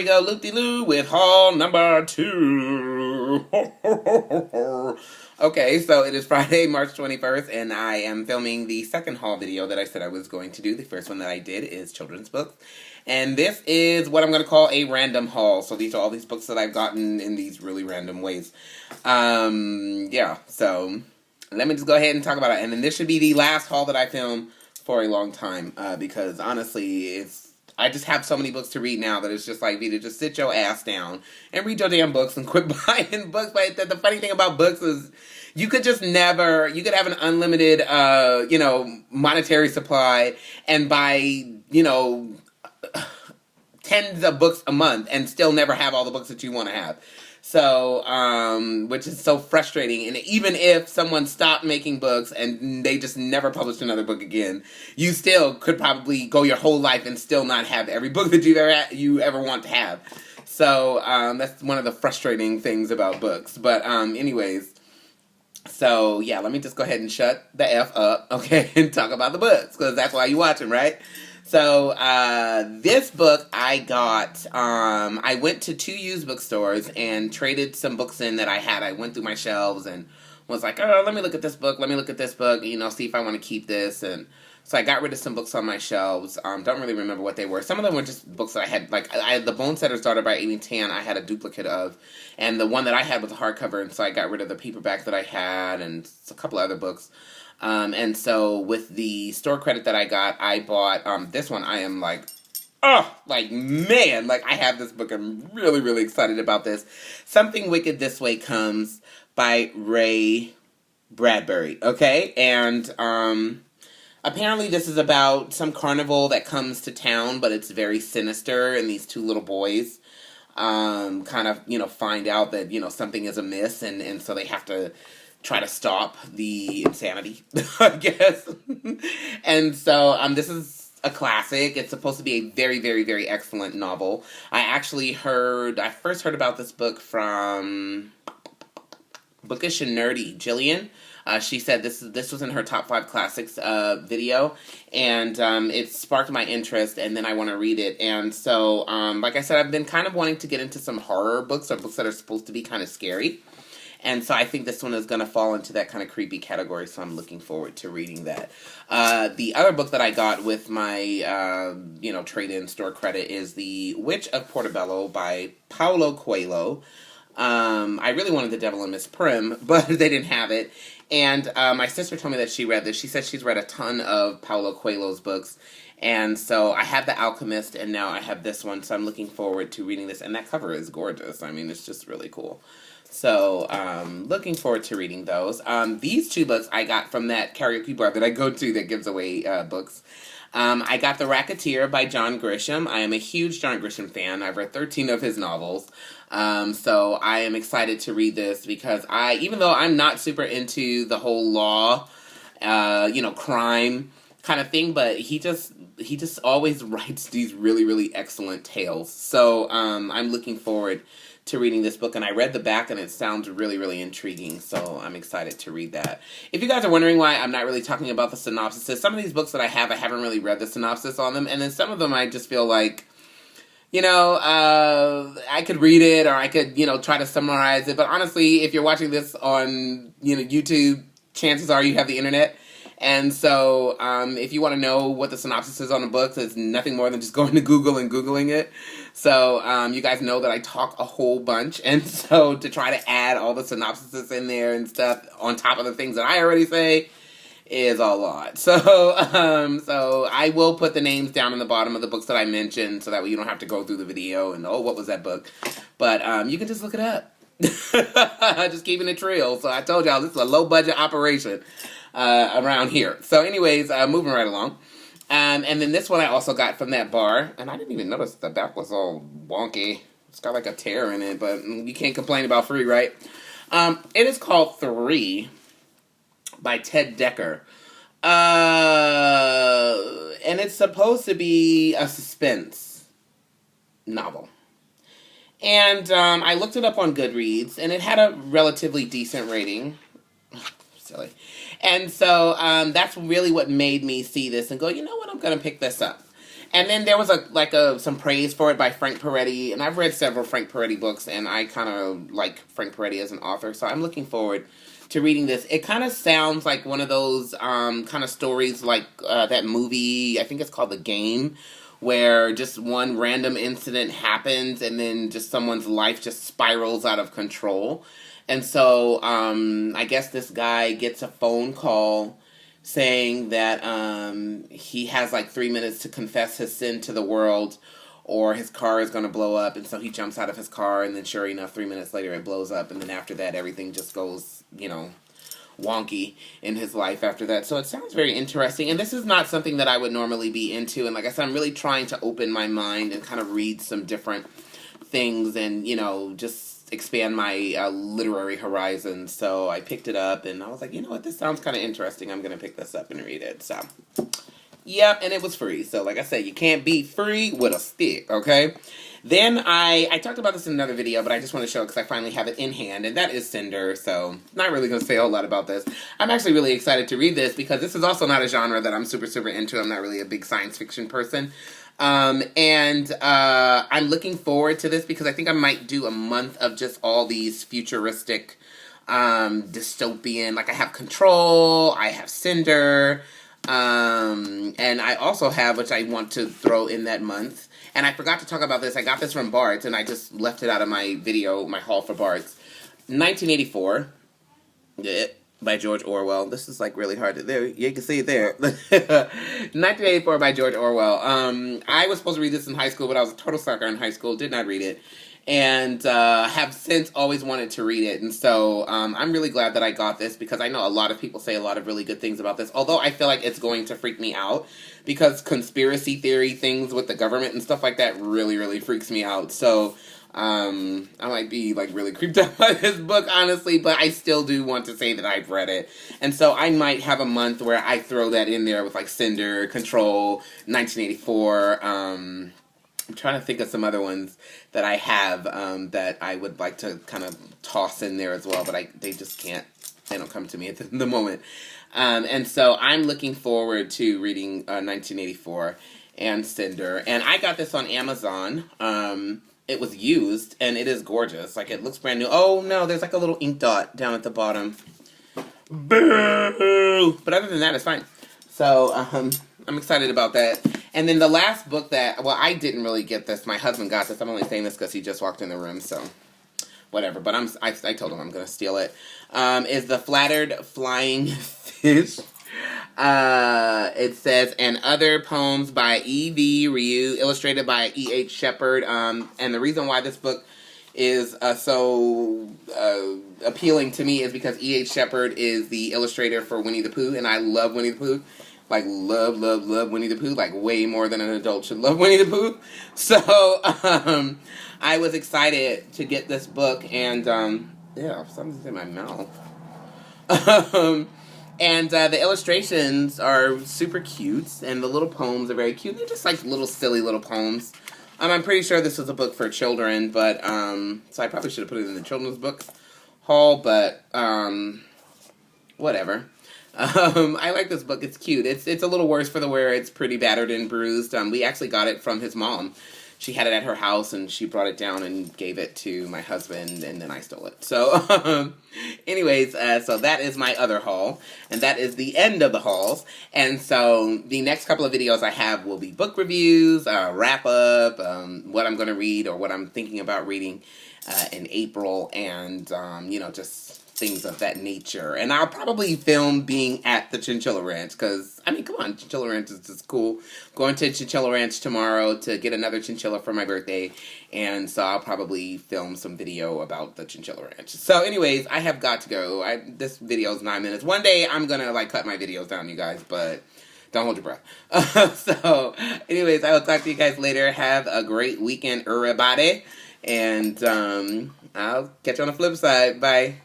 we go, loop-de-loo with haul number 2. Okay, so it is Friday, March 21st, and I am filming the second haul video that I said I was going to do. The first one that I did is children's books. And this is what I'm going to call a random haul. So these are all these books that I've gotten in these really random ways. Yeah, so let me just go ahead and talk about it. And then this should be the last haul that I film for a long time. Because honestly, I just have so many books to read now that it's just like, Vita, just sit your ass down and read your damn books and quit buying books. But the funny thing about books is you could just never, you could have an unlimited, monetary supply and buy, tens of books a month and still never have all the books that you want to have. So, which is so frustrating. And even if someone stopped making books and they just never published another book again, you still could probably go your whole life and still not have every book that you ever want to have. So, that's one of the frustrating things about books. But, anyways, so, yeah, let me just go ahead and shut the F up, okay, and talk about the books, because that's why you're watching, right? So, this book I got, I went to 2 used bookstores and traded some books in that I had. I went through my shelves and was like, oh, let me look at this book, see if I want to keep this. And so I got rid of some books on my shelves. Don't really remember what they were. Some of them were just books that I had, like, I had The Bone Setter's Daughter by Amy Tan, I had a duplicate of. And the one that I had was a hardcover, and so I got rid of the paperback that I had and a couple of other books. And so with the store credit that I got, I bought, this one. I am like, man, like I have this book. I'm really, really excited about this. Something Wicked This Way Comes by Bradbury. Okay. And, apparently this is about some carnival that comes to town, but it's very sinister, and these 2 little boys, kind of, find out that, something is amiss, and so they have to try to stop the insanity, I guess. And so, this is a classic. It's supposed to be a very, very, very excellent novel. I first heard about this book from Bookish and Nerdy, Jillian. She said this was in her top 5 classics video, and it sparked my interest, and then I want to read it. And so, like I said, I've been kind of wanting to get into some horror books, or books that are supposed to be kind of scary. And so I think this one is going to fall into that kind of creepy category, so I'm looking forward to reading that. The other book that I got with my, trade-in store credit is The Witch of Portobello by Paulo Coelho. I really wanted The Devil and Miss Prim, but they didn't have it. And my sister told me that she read this. She said she's read a ton of Paulo Coelho's books. And so I have The Alchemist, and now I have this one, so I'm looking forward to reading this. And that cover is gorgeous. I mean, it's just really cool. So, looking forward to reading those. These 2 books I got from that karaoke bar that I go to that gives away books. I got The Racketeer by John Grisham. I am a huge John Grisham fan. I've read 13 of his novels. So I am excited to read this because even though I'm not super into the whole law, crime kind of thing, but he just always writes these really, really excellent tales. So, I'm looking forward to reading this book, and I read the back, and it sounds really, really intriguing, so I'm excited to read that. If you guys are wondering why I'm not really talking about the synopsis, some of these books that I haven't really read the synopsis on them, and then some of them I just feel like, I could read it, or I could, try to summarize it, but honestly, if you're watching this on, YouTube, chances are you have the internet. And so, if you want to know what the synopsis is on a book, it's nothing more than just going to Google and Googling it. So, you guys know that I talk a whole bunch, and so to try to add all the synopsises in there and stuff on top of the things that I already say is a lot. So, so I will put the names down in the bottom of the books that I mentioned, so that way you don't have to go through the video and, what was that book? But, you can just look it up. Just keeping it real. So I told y'all, this is a low-budget operation around here. So anyways, moving right along. And then this one I also got from that bar. And I didn't even notice the back was all wonky. It's got like a tear in it, but you can't complain about free, right? It is called 3 by Ted Dekker. And it's supposed to be a suspense novel. And I looked it up on Goodreads, and it had a relatively decent rating. Silly. And so that's really what made me see this and go, you know what, I'm going to pick this up. And then there was some praise for it by Frank Peretti, and I've read several Frank Peretti books, and I kind of like Frank Peretti as an author, so I'm looking forward to reading this. It kind of sounds like one of those kind of stories like that movie, I think it's called The Game, where just one random incident happens and then just someone's life just spirals out of control. And so I guess this guy gets a phone call saying that he has like 3 minutes to confess his sin to the world or his car is going to blow up. And so he jumps out of his car, and then sure enough, 3 minutes later it blows up. And then after that, everything just goes, wonky in his life after that. So it sounds very interesting. And this is not something that I would normally be into. And like I said, I'm really trying to open my mind and kind of read some different things and, just expand my literary horizons. So I picked it up and I was like, you know what, this sounds kind of interesting. I'm going to pick this up and read it. So, yep, and it was free. So like I said, you can't beat free with a stick, okay? Then I talked about this in another video, but I just want to show it because I finally have it in hand, and that is Cinder. So not really going to say a whole lot about this. I'm actually really excited to read this because this is also not a genre that I'm super, super into. I'm not really a big science fiction person. And I'm looking forward to this because I think I might do a month of just all these futuristic, dystopian, like I have Control, I have Cinder, and I also have, which I want to throw in that month, and I forgot to talk about this, I got this from Bart's, and I just left it out of my video, my haul for Bart's, 1984, by George Orwell. This is like really hard to, there, you can see it there. 1984 by George Orwell. I was supposed to read this in high school, but I was a total sucker in high school, did not read it, and have since always wanted to read it. And so I'm really glad that I got this because I know a lot of people say a lot of really good things about this, although I feel like it's going to freak me out because conspiracy theory things with the government and stuff like that really, really freaks me out. So I might be like really creeped out by this book, honestly, but I still do want to say that I've read it. And so I might have a month where I throw that in there with like Cinder, Control, 1984. I'm trying to think of some other ones that I have that I would like to kind of toss in there as well, but they just can't, they don't come to me at the moment. And so I'm looking forward to reading 1984 and Cinder. And I got this on Amazon. It was used, and it is gorgeous. Like, it looks brand new. Oh, no, there's like a little ink dot down at the bottom. Boo! But other than that, it's fine. So, I'm excited about that. And then the last book that, well, I didn't really get this. My husband got this. I'm only saying this because he just walked in the room, so whatever. But I told him I'm going to steal it. Is The Flattered Flying Fish. It says, and other poems by E.V. Rieu, illustrated by E.H. Shepard. And the reason why this book is so appealing to me is because E.H. Shepard is the illustrator for Winnie the Pooh, and I love Winnie the Pooh. Like, love Winnie the Pooh, like, way more than an adult should love Winnie the Pooh. So, I was excited to get this book, and, yeah, something's in my mouth. And the illustrations are super cute, and the little poems are very cute. They're just like little silly little poems. I'm pretty sure this is a book for children, but so I probably should have put it in the children's books haul, but whatever. I like this book. It's cute. It's a little worse for the wear. It's pretty battered and bruised. We actually got it from his mom. She had it at her house, and she brought it down and gave it to my husband, and then I stole it. So, anyways, so that is my other haul, and that is the end of the hauls. And so, the next couple of videos I have will be book reviews, wrap-up, what I'm going to read or what I'm thinking about reading in April, and, just things of that nature. And I'll probably film being at the Chinchilla Ranch, because, I mean, come on, Chinchilla Ranch is just cool. Going to Chinchilla Ranch tomorrow to get another chinchilla for my birthday, and so I'll probably film some video about the Chinchilla Ranch. So anyways, I have got to go. This video is 9 minutes. One day I'm gonna, like, cut my videos down, you guys, but don't hold your breath. So, anyways, I will talk to you guys later. Have a great weekend, everybody, and I'll catch you on the flip side. Bye.